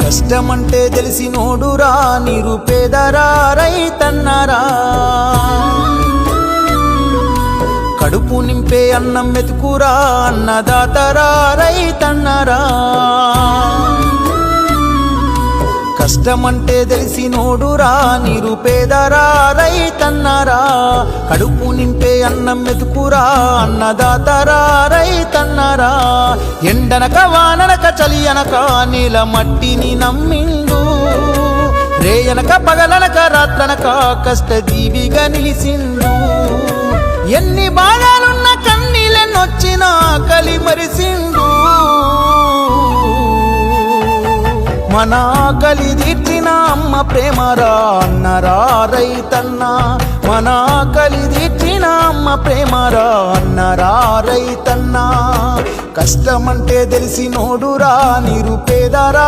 కష్టమంటే తెలిసినోడురా నిరుపేదరా రైతన్నరా కడుపు నింపే అన్నం మెతుకురా అన్నదాతరా రైతన్నరా కష్టమంటే తెలిసినోడురా నిరుపేదరా రైతన్నరా కడుపు నింపే అన్నం మెతుకురా అన్నదాతరా రైతన్నరా ఎండనక వాననక చలి అనక నీల మట్టిని నమ్మిండు రేయనక పగలనక రాత్రనక కష్టజీవిగా నిలిసిండు ఎన్ని బాధలున్న కన్నీళ్ళెన్నొచ్చినా ఆకలి మరిసిండు మన ఆకలి తీర్చిన అమ్మ ప్రేమరా అన్నరా రైతన్న మన ఆకలి తీర్చిన అమ్మ ప్రేమరా అన్నరా రైతన్న కష్టమంటే తెలిసినోడురా నిరుపేదరా